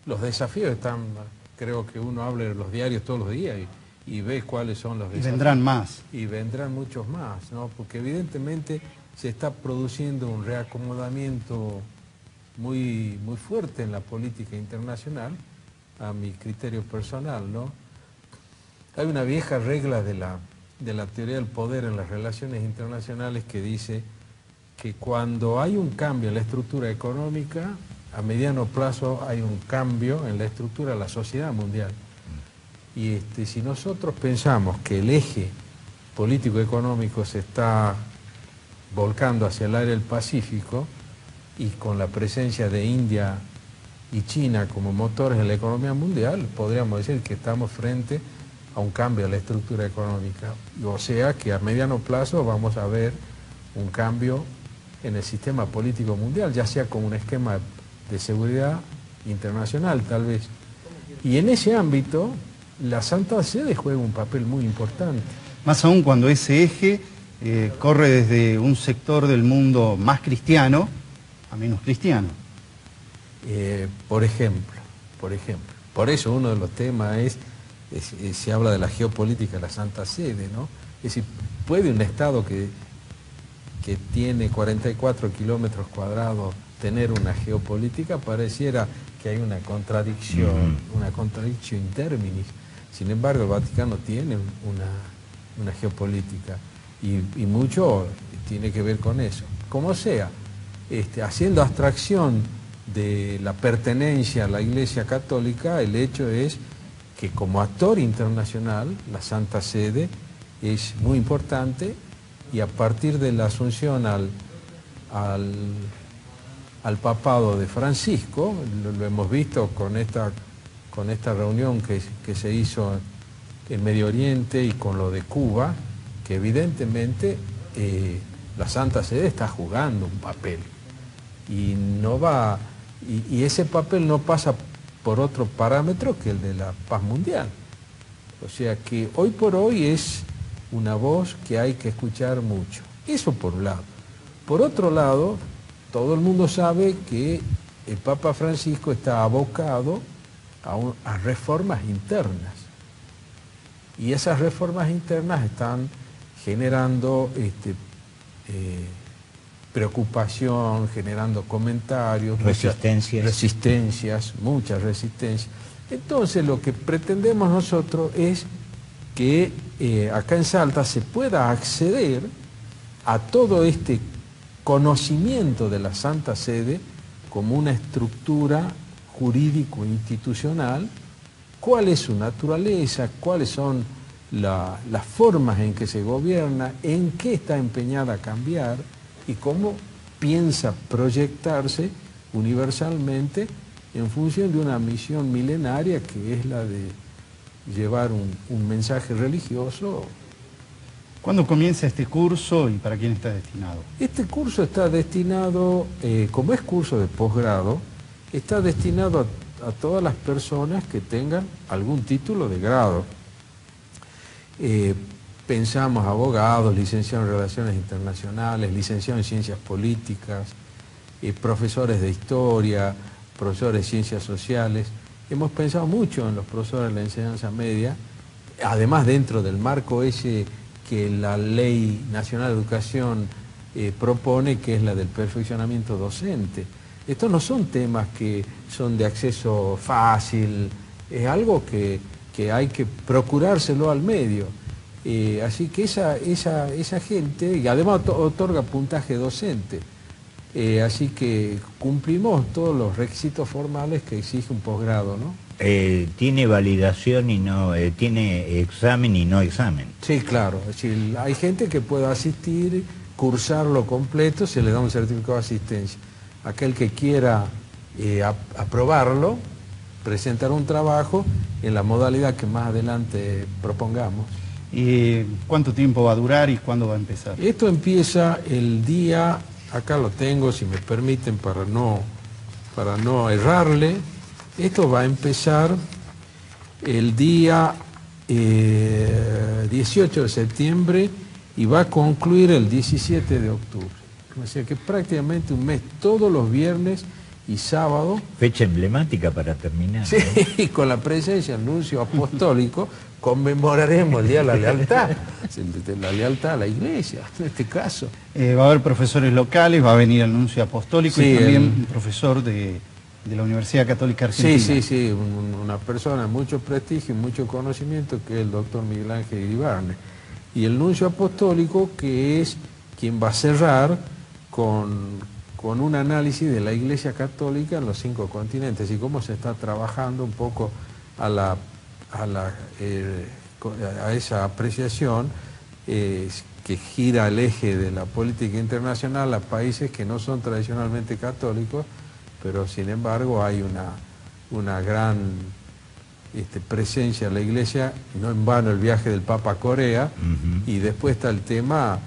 los desafíos están, creo que uno habla de los diarios todos los días y ve cuáles son los desafíos. Y vendrán más. Y vendrán muchos más, ¿no? Porque evidentemente se está produciendo un reacomodamiento muy fuerte en la política internacional, a mi criterio personal, ¿no? Hay una vieja regla de la teoría del poder en las relaciones internacionales que dice que cuando hay un cambio en la estructura económica, a mediano plazo hay un cambio en la estructura de la sociedad mundial. Y si nosotros pensamos que el eje político-económico se está volcando hacia el área del Pacífico y con la presencia de India y China como motores en la economía mundial, podríamos decir que estamos frente a un cambio de la estructura económica. O sea que a mediano plazo vamos a ver un cambio en el sistema político mundial, ya sea como un esquema de seguridad internacional tal vez. Y en ese ámbito la Santa Sede juega un papel muy importante. Más aún cuando ese eje corre desde un sector del mundo más cristiano a menos cristiano. Por ejemplo. Por eso uno de los temas se habla de la geopolítica de la Santa Sede, ¿no? Es decir, ¿puede un Estado que tiene 44 kilómetros cuadrados tener una geopolítica? Pareciera que hay una contradicción in terminis. Sin embargo, el Vaticano tiene una geopolítica y mucho tiene que ver con eso. Como sea, haciendo abstracción de la pertenencia a la Iglesia Católica, el hecho es que como actor internacional, la Santa Sede es muy importante y a partir de la asunción al papado de Francisco, lo hemos visto con esta reunión que se hizo en Medio Oriente y con lo de Cuba, que evidentemente la Santa Sede está jugando un papel y ese papel no pasa por otro parámetro que el de la paz mundial. O sea que hoy por hoy es una voz que hay que escuchar mucho. Eso por un lado. Por otro lado, todo el mundo sabe que el Papa Francisco está abocado a reformas internas. Y esas reformas internas están generando preocupación, generando comentarios, muchas resistencias. Entonces lo que pretendemos nosotros es que acá en Salta se pueda acceder a todo este conocimiento de la Santa Sede como una estructura jurídico-institucional, cuál es su naturaleza, cuáles son las formas en que se gobierna, en qué está empeñada a cambiar y cómo piensa proyectarse universalmente en función de una misión milenaria que es la de llevar un mensaje religioso. ¿Cuándo comienza este curso y para quién está destinado? Este curso está destinado, como es curso de posgrado, está destinado a todas las personas que tengan algún título de grado. Pensamos abogados, licenciados en Relaciones Internacionales, licenciados en Ciencias Políticas, profesores de Historia, profesores de Ciencias Sociales. Hemos pensado mucho en los profesores de la enseñanza media, además dentro del marco ese que la Ley Nacional de Educación propone, que es la del perfeccionamiento docente. Estos no son temas que son de acceso fácil, es algo que hay que procurárselo al medio. Así que esa gente, y además otorga puntaje docente, así que cumplimos todos los requisitos formales que exige un posgrado, ¿no? ¿Tiene validación y no, tiene examen y no examen? Sí, claro, es decir, hay gente que puede asistir, cursarlo completo, se le da un certificado de asistencia. Aquel que quiera aprobarlo, presentar un trabajo en la modalidad que más adelante propongamos. ¿Y cuánto tiempo va a durar y cuándo va a empezar? Esto empieza el día, acá lo tengo, si me permiten, para no errarle. Esto va a empezar el día 18 de septiembre y va a concluir el 17 de octubre. O sea que prácticamente un mes, todos los viernes y sábado. Fecha emblemática para terminar. Sí, ¿no? con la presencia del nuncio apostólico conmemoraremos el Día de la Lealtad, de la lealtad a la Iglesia, en este caso. Va a haber profesores locales, va a venir el nuncio apostólico Sí, y también un profesor de la Universidad Católica Argentina. Sí, una persona de mucho prestigio y mucho conocimiento, que es el doctor Miguel Ángel Iribarne. Y el nuncio apostólico, que es quien va a cerrar con un análisis de la Iglesia Católica en los 5 continentes y cómo se está trabajando un poco a esa apreciación que gira el eje de la política internacional a países que no son tradicionalmente católicos, pero sin embargo hay una gran presencia de la Iglesia, no en vano el viaje del Papa a Corea, y después está el tema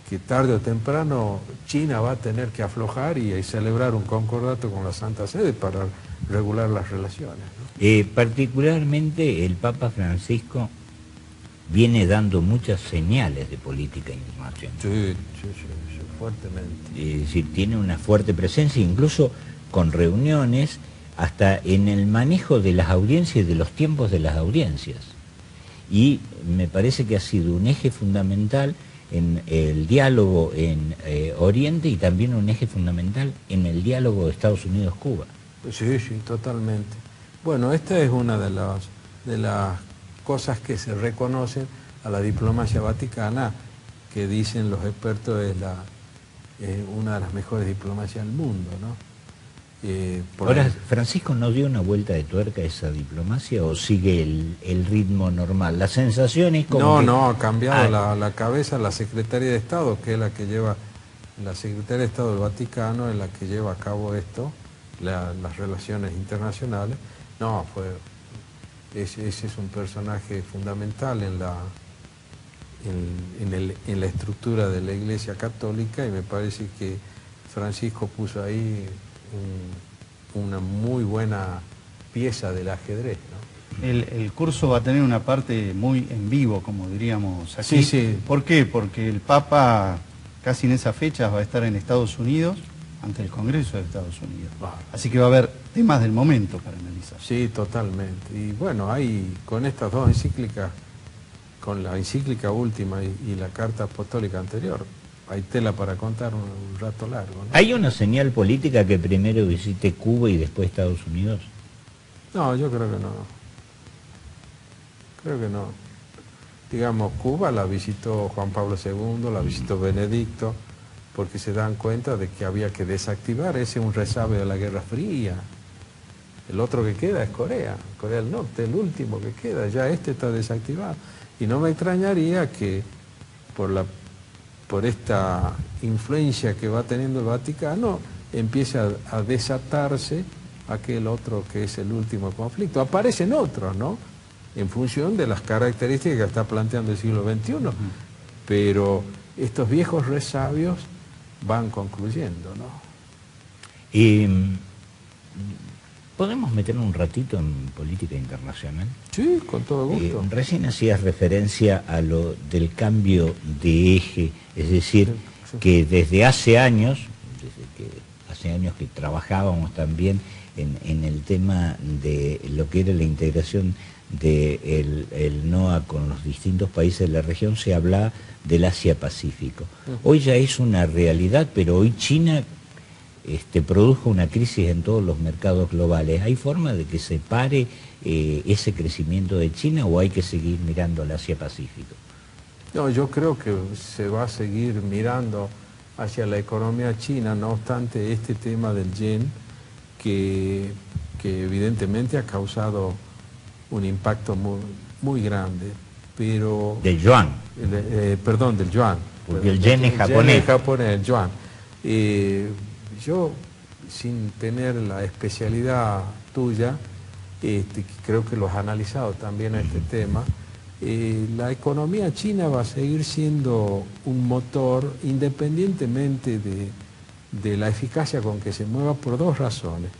que tarde o temprano China va a tener que aflojar y celebrar un concordato con la Santa Sede para regular las relaciones, ¿no? Particularmente el Papa Francisco viene dando muchas señales de política internacional. Sí, fuertemente. Es decir, tiene una fuerte presencia, incluso con reuniones, hasta en el manejo de las audiencias y de los tiempos de las audiencias. Y me parece que ha sido un eje fundamental en el diálogo en Oriente y también un eje fundamental en el diálogo de Estados Unidos-Cuba. Sí, totalmente. Bueno, esta es una de las cosas que se reconocen a la diplomacia vaticana, que dicen los expertos es una de las mejores diplomacias del mundo, ¿no? Ahora, ¿Francisco no dio una vuelta de tuerca a esa diplomacia o sigue el ritmo normal? La sensación es como No, ha cambiado la cabeza la Secretaría de Estado, que es la que lleva, la Secretaría de Estado del Vaticano es la que lleva a cabo esto, las relaciones internacionales. No, ese es un personaje fundamental en la estructura de la Iglesia Católica, y me parece que Francisco puso ahí una muy buena pieza del ajedrez, ¿no? El curso va a tener una parte muy en vivo, como diríamos aquí. Sí. ¿Por qué? Porque el Papa casi en esas fechas va a estar en Estados Unidos, ante el Congreso de Estados Unidos. Así que va a haber temas del momento para analizar. Sí, totalmente. Y bueno, hay con estas dos encíclicas, con la encíclica última y la carta apostólica anterior, hay tela para contar un rato largo, ¿no? ¿Hay una señal política que primero visite Cuba y después Estados Unidos? No, yo creo que no. Creo que no. Digamos, Cuba la visitó Juan Pablo II, la visitó Benedicto, porque se dan cuenta de que había que desactivar ese un resabio de la Guerra Fría. El otro que queda es Corea del Norte, el último que queda, ya está desactivado. Y no me extrañaría que por esta influencia que va teniendo el Vaticano, empiece a desatarse aquel otro que es el último conflicto. Aparecen otros, ¿no? En función de las características que está planteando el siglo XXI. Pero estos viejos resabios van concluyendo, ¿no? ¿Podemos meternos un ratito en política internacional? Sí, con todo gusto. Recién hacías referencia a lo del cambio de eje, es decir, Sí. que desde hace años que trabajábamos también en el tema de lo que era la integración del NOA con los distintos países de la región, se hablaba del Asia-Pacífico. Hoy ya es una realidad, pero hoy China produjo una crisis en todos los mercados globales. ¿Hay forma de que se pare ese crecimiento de China o hay que seguir mirando al Asia-Pacífico? No, yo creo que se va a seguir mirando hacia la economía china, no obstante este tema del yen, que evidentemente ha causado un impacto muy grande, pero... Del yuan. Perdón, del yuan. Porque el yen es japonés. El yuan. Yo, sin tener la especialidad tuya, creo que lo has analizado también a este tema, la economía china va a seguir siendo un motor independientemente de la eficacia con que se mueva, por dos razones.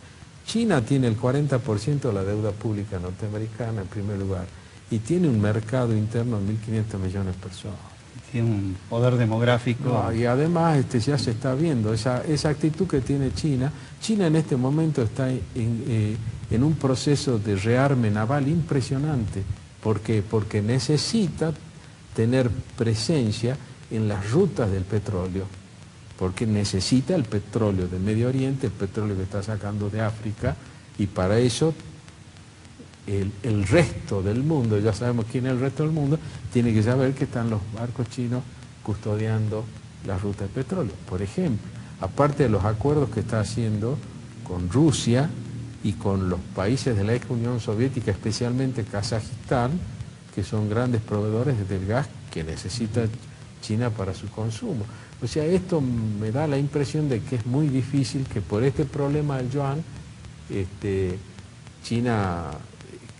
China tiene el 40% de la deuda pública norteamericana en primer lugar y tiene un mercado interno de 1.500 millones de personas. Tiene un poder demográfico. No, y además ya se está viendo esa actitud que tiene China. China en este momento está en un proceso de rearme naval impresionante. ¿Por qué? Porque necesita tener presencia en las rutas del petróleo, porque necesita el petróleo del Medio Oriente, el petróleo que está sacando de África, y para eso el resto del mundo, ya sabemos quién es el resto del mundo, tiene que saber que están los barcos chinos custodiando la ruta de petróleo. Por ejemplo, aparte de los acuerdos que está haciendo con Rusia y con los países de la ex Unión Soviética, especialmente Kazajistán, que son grandes proveedores del gas que necesita China para su consumo. O sea, esto me da la impresión de que es muy difícil que por este problema del yuan China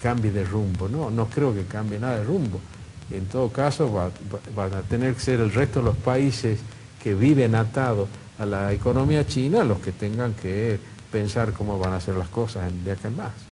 cambie de rumbo. No creo que cambie nada de rumbo. En todo caso van a tener que ser el resto de los países que viven atados a la economía china los que tengan que pensar cómo van a hacer las cosas de acá en más.